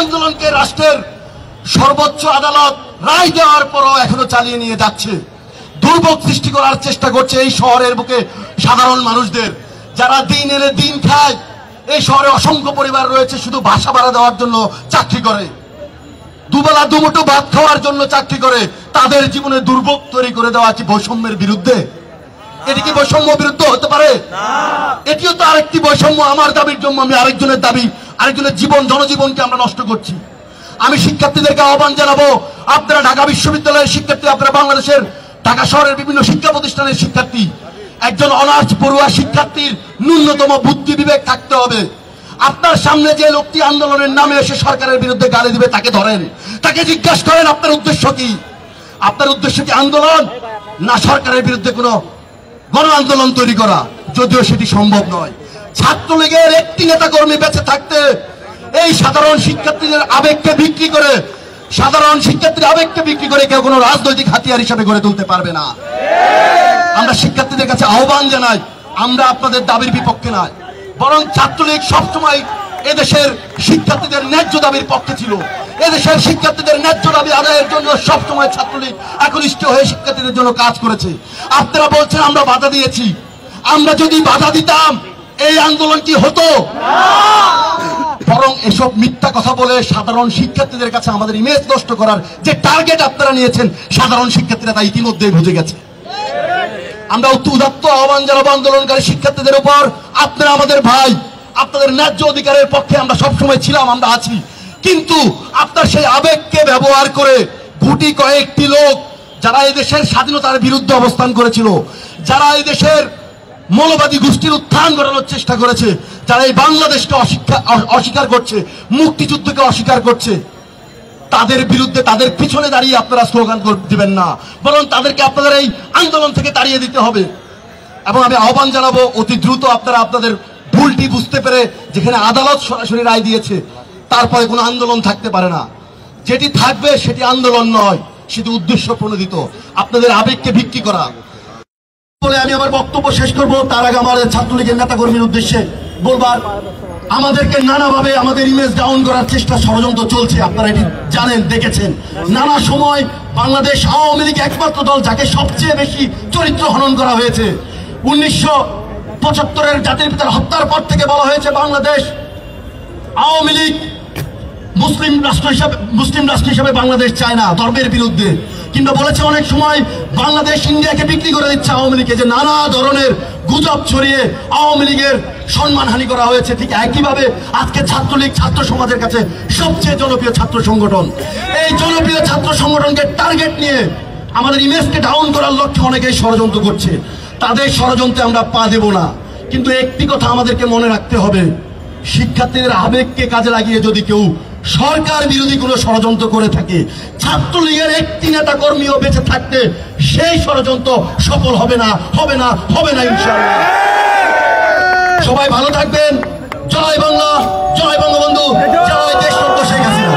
আন্দোলনকে রাষ্ট্রের সর্বোচ্চ আদালত রায় দেওয়ার পরও এখনো চালিয়ে নিয়ে যাচ্ছে। দুর্ভোগ সৃষ্টি করার চেষ্টা করছে এই শহরের বুকে সাধারণ মানুষদের, যারা দিন এনে দিন খায়। এই শহরে অসংখ্য পরিবার রয়েছে শুধু বাসা ভাড়া দেওয়ার জন্য চাকরি করে, দুবেলা দুমুঠো ভাত খাওয়ার জন্য চাকরি করে। তাদের জীবনে দুর্ভোগ তৈরি করে দেওয়া কি বৈষম্যের বিরুদ্ধে? এটি কি বৈষম্য বিরুদ্ধে হতে পারে? এটিও তো আরেকটি বৈষম্য। আমার দাবির জন্য আমি আরেকজনের দাবি, আরেকজনের জীবন, জনজীবনকে আমরা নষ্ট করছি। আমি শিক্ষার্থীদেরকে আহ্বান জানাবো, আপনারা ঢাকা বিশ্ববিদ্যালয়ের শিক্ষার্থী, আপনারা বাংলাদেশের ঢাকা শহরের বিভিন্ন শিক্ষা প্রতিষ্ঠানের শিক্ষার্থী, একজন অনার্স পড়ুয়া শিক্ষার্থীর ন্যূনতম বুদ্ধি বিবেক থাকতে হবে। আপনার সামনে যে লোকটি আন্দোলনের নামে এসে সরকারের বিরুদ্ধে গালি দিবে তাকে ধরেন, তাকে জিজ্ঞাসা করেন আপনার উদ্দেশ্য কি? আপনার উদ্দেশ্য কি আন্দোলন, না সরকারের বিরুদ্ধে কোনো গণ আন্দোলন তৈরি করা? যদিও সেটি সম্ভব নয়। ছাত্রলীগের একটি নেতা কর্মী বেঁচে থাকতে এই সাধারণ শিক্ষার্থীদের আবেগকে বিক্রি করে, সাধারণ শিক্ষার্থীর আবেগকে বিক্রি করে কেউ কোনো রাজনৈতিক হাতিয়ার হিসেবে গড়ে তুলতে পারবে না। আমরা শিক্ষার্থীদের কাছে আহ্বান জানাই, আমরা আপনাদের দাবির বিপক্ষে নয়, বরং ছাত্রলীগ সবসময় এদেশের শিক্ষার্থীদের ন্যায্য দাবির পক্ষে ছিল। এদেশের শিক্ষার্থীদের ন্যায্য দাবি আদায়ের জন্য সবসময় ছাত্রলীগ একনিষ্ঠ হয়ে শিক্ষার্থীদের জন্য কাজ করেছে। আপনারা বলছেন আমরা বাধা দিয়েছি, আমরা যদি বাধা দিতাম এই আন্দোলন কি হতো? বরং এসব মিথ্যা কথা বলে সাধারণ শিক্ষার্থীদের কাছে আমাদের ইমেজ নষ্ট করার যে টার্গেট আপনারা নিয়েছেন, সাধারণ শিক্ষার্থীরা তা ইতিমধ্যেই বুঝে গেছে। আমরা উদাত্ত আহ্বান জানাবো আন্দোলনকারী শিক্ষার্থীদের উপর, আপনারা আমাদের ভাই, আপনাদের ন্যায্য অধিকারের পক্ষে আমরা সবসময় ছিলাম, আমরা আছি। কিন্তু আপনার সেই আবেগকে ব্যবহার করে গুটি কয়েকটি লোক, যারা এই দেশের স্বাধীনতার বিরুদ্ধে অবস্থান করেছিল, যারা এই দেশের মৌলবাদী গোষ্ঠীর উত্থান ঘটানোর চেষ্টা করেছে, যারা এই বাংলাদেশকে অস্বীকার করছে, মুক্তিযুদ্ধকে অস্বীকার করছে, তাদের বিরুদ্ধে, তাদের পিছনে দাঁড়িয়ে আপনারা স্লোগান দিবেন না, বরং তাদেরকে আপনাদের এই আন্দোলন থেকে তাড়িয়ে দিতে হবে। এবং আমি আহ্বান জানাবো অতি দ্রুত আপনারা আপনাদের ভুলটি বুঝতে পেরে, যেখানে আদালত সরাসরি রায় দিয়েছে তারপরে কোনো আন্দোলন থাকতে পারে না। যেটি থাকবে সেটি আন্দোলন নয়, সেটি উদ্দেশ্য প্রণোদিত, আপনাদের আবেগকে বিক্রি করা। বলে আমি আমার বক্তব্য শেষ করব। তার আগে আমাদের ছাত্রলীগের নেতাকর্মীর উদ্দেশ্যে বলবার, আমাদেরকে নানাভাবে আমাদের ইমেজ ডাউন করার চেষ্টা, ষড়যন্ত্র চলছে। আপনারা এটি জানেন, দেখেছেন। নানা সময় বাংলাদেশ আওয়ামী লীগ একমাত্র দল যাকে সবচেয়ে বেশি চরিত্র হনন করা হয়েছে। 1975-এর জাতির পিতার হত্যার পর থেকে বলা হয়েছে বাংলাদেশ আওয়ামী লীগ মুসলিম রাষ্ট্র হিসাবে বাংলাদেশ চায় না, ধর্মের বিরুদ্ধে। কিন্তু বলেছে অনেক সময় বাংলাদেশ ইন্ডিয়াকে বিক্রি করে দিচ্ছে আওয়ামী লীগকে, যে নানা ধরনের গুজব ছড়িয়ে আওয়ামী লীগের সম্মানহানি করা হয়েছে। ঠিক একইভাবে আজকে ছাত্রলীগ ছাত্র সমাজের কাছে সবচেয়ে জনপ্রিয় ছাত্র সংগঠন। এই জনপ্রিয় ছাত্র সংগঠনকে টার্গেট নিয়ে আমাদের ইমেজকে ডাউন করার লক্ষ্যে অনেকেই ষড়যন্ত্র করছে। তাদের ষড়যন্ত্রে আমরা পা দেব না। কিন্তু একটি কথা আমাদেরকে মনে রাখতে হবে, শিক্ষার্থীদের আবেগকে কাজে লাগিয়ে যদি কেউ সরকার বিরোধী কোনো ষড়যন্ত্র করে থাকে, ছাত্রলীগের একটি নেতা কর্মীও বেঁচে থাকতে সেই ষড়যন্ত্র সফল হবে না, হবে না, হবে না ইনশাআল্লাহ। সবাই ভালো থাকবেন। জয় বাংলা, জয় বঙ্গবন্ধু, জয় দেশরত্ন শেখ হাসিনা।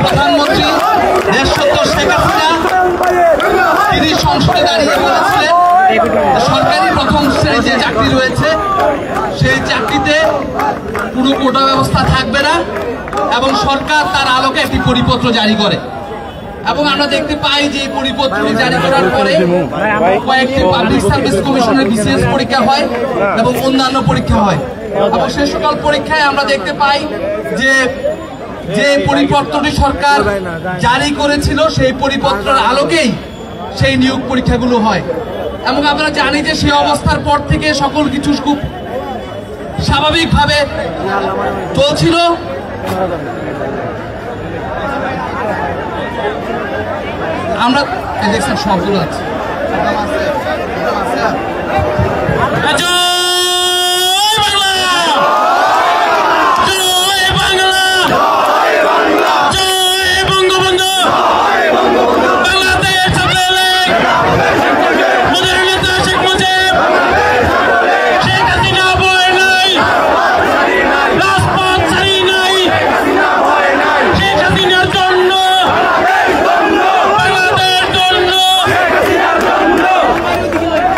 প্রধানমন্ত্রী দেশরত্ন শেখ হাসিনা তিনি সংসদে দাঁড়িয়ে বলেছিলেন সরকারি প্রথম শ্রেণীর যে চাকরি রয়েছে সেই চাকরিতে পুরো কোটা ব্যবস্থা থাকবে না এবং সরকার তার আলোকে একটি পরিপত্র জারি করে। এবং আমরা দেখতে পাই যে পরিপত্রটি জারি করার পরে কয়েকটি পাবলিক সার্ভিস কমিশনের বিশেষ পরীক্ষা হয় এবং অন্যান্য পরীক্ষা হয়। এবং সে সকল পরীক্ষায় আমরা দেখতে পাই যে যে পরিপত্রটি সরকার জারি করেছিল সেই পরিপত্রের আলোকেই সেই নিয়োগ পরীক্ষাগুলো হয়। এবং আমরা জানি যে সেই অবস্থার পর থেকে সকল কিছু খুব স্বাভাবিকভাবে চলছিল। আমরা দেখছেন সবগুলো আছে।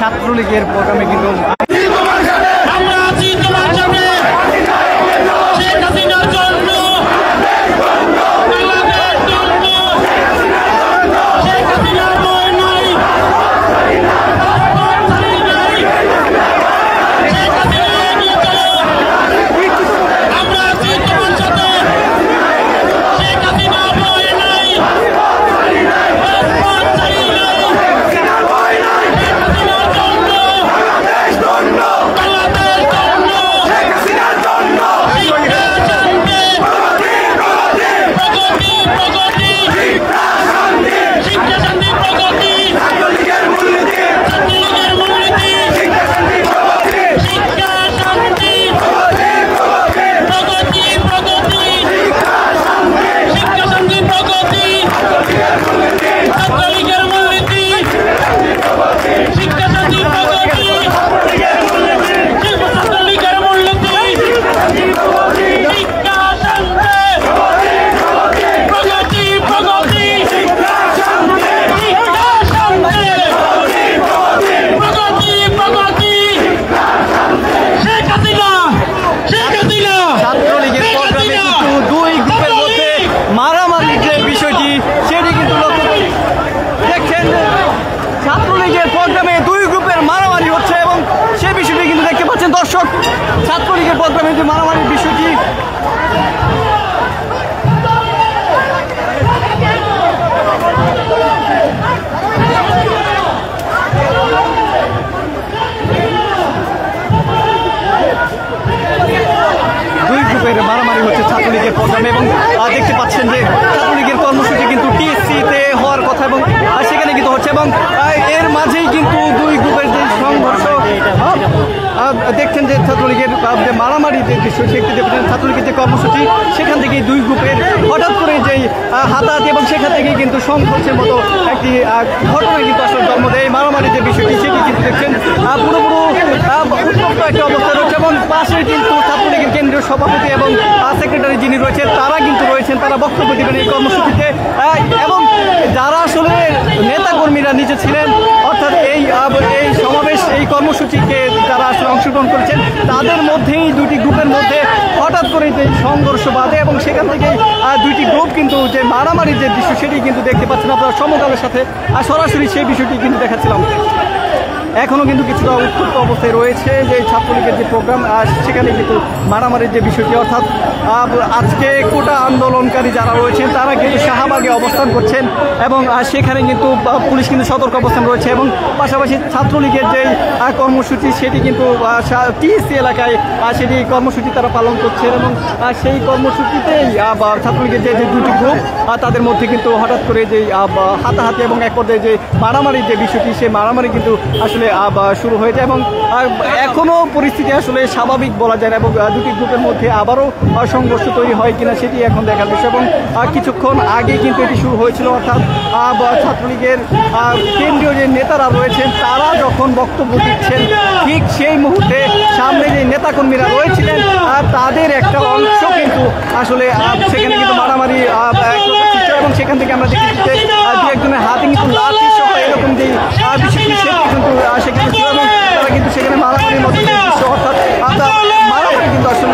ছাত্রলীগের প্রোগ্রামে কিন্তু দর্শক ছাত্রলীগের প্রোগ্রামে যে মারামারির বিষয়টি দুই গ্রুপের মারামারি হচ্ছে ছাত্রলীগের প্রোগ্রামে এবং দেখতে পাচ্ছেন যে ছাত্রলীগের কর্মসূচি কিন্তু টিএসসিতে হওয়ার কথা এবং সেখানে কিন্তু হচ্ছে এবং এর মাঝেই কিন্তু দুই গ্রুপের যে সংঘর্ষ দেখছেন যে ছাত্রলীগের যে মারামারি যে দৃশ্য সেটি দেখছেন ছাত্রলীগের যে কর্মসূচি সেখান থেকেই দুই গ্রুপের হঠাৎ করে যেই হাতাহাতি এবং সেখান থেকেই কিন্তু সংঘর্ষের মতো একটি ঘটনা কিন্তু আসলে জন্ম দেয়। মারামারি যে বিষয়টি সেটি কিন্তু দেখছেন পুরোপুরো উত্তপ্ত একটা অবস্থা রয়েছে এবং পাশে কিন্তু ছাত্রলীগের কেন্দ্রীয় সভাপতি এবং সেক্রেটারি যিনি রয়েছেন তারা কিন্তু রয়েছেন, তারা বক্তব্য দেবেন এই কর্মসূচিতে। এবং যারা আসলে নেতাকর্মীরা নিচে ছিলেন অর্থাৎ এই সমাবেশ এই কর্মসূচিকে যারা আসলে অংশগ্রহণ করেছেন তাদের মধ্যেই দুটি গ্রুপের মধ্যে হঠাৎ করে যে সংঘর্ষ বাধে এবং সেখান থেকে দুইটি গ্রুপ কিন্তু যে মারামারির যে দৃশ্য সেটি কিন্তু দেখতে পাচ্ছেন আপনারা সমকালের সাথে সরাসরি সেই বিষয়টি কিন্তু দেখাচ্ছিলাম। এখনও কিন্তু কিছুটা উত্তপ্ত অবস্থায় রয়েছে যে ছাত্রলীগের যে প্রোগ্রাম সেখানে কিন্তু মারামারির যে বিষয়টি অর্থাৎ আজকে কোটা আন্দোলনকারী যারা রয়েছেন তারা কিন্তু শাহবাগে অবস্থান করছেন এবং সেখানে কিন্তু পুলিশ কিন্তু সতর্ক অবস্থান রয়েছে এবং পাশাপাশি ছাত্রলীগের যেই কর্মসূচি সেটি কিন্তু টিএসসি এলাকায় সেটি কর্মসূচি তারা পালন করছেন এবং সেই কর্মসূচিতেই ছাত্রলীগের যে দুটি গ্রুপ তাদের মধ্যে কিন্তু হঠাৎ করে যে হাতাহাতি এবং এক পর্যায়ে যে মারামারির যে বিষয়টি সেই মারামারি কিন্তু আসলে শুরু হয়ে যায় এবং এখনও পরিস্থিতি আসলে স্বাভাবিক বলা যায় না এবং দুটি গ্রুপের মধ্যে আবারও সংঘর্ষ তৈরি হয় কিনা সেটি এখন দেখার বিষয় এবং কিছুক্ষণ আগে কিন্তু এটি শুরু হয়েছিল অর্থাৎ ছাত্রলীগের কেন্দ্রীয় যে নেতারা রয়েছেন তারা যখন বক্তব্য দিচ্ছেন ঠিক সেই মুহূর্তে সামনে যে নেতাকর্মীরা রয়েছিলেন তাদের একটা অংশ কিন্তু আসলে সেখানে কিন্তু মারামারি এবং সেখান থেকে আমরা দেখেছি যে দু একজনের হাতে কিন্তু লাঠি সহ এরকম যে বিষয়টি সেটি কিন্তু সেখানে ছিল এবং তারা কিন্তু সেখানে মারামারির মতো দৃশ্য অর্থাৎ মারামারি কিন্তু আসলে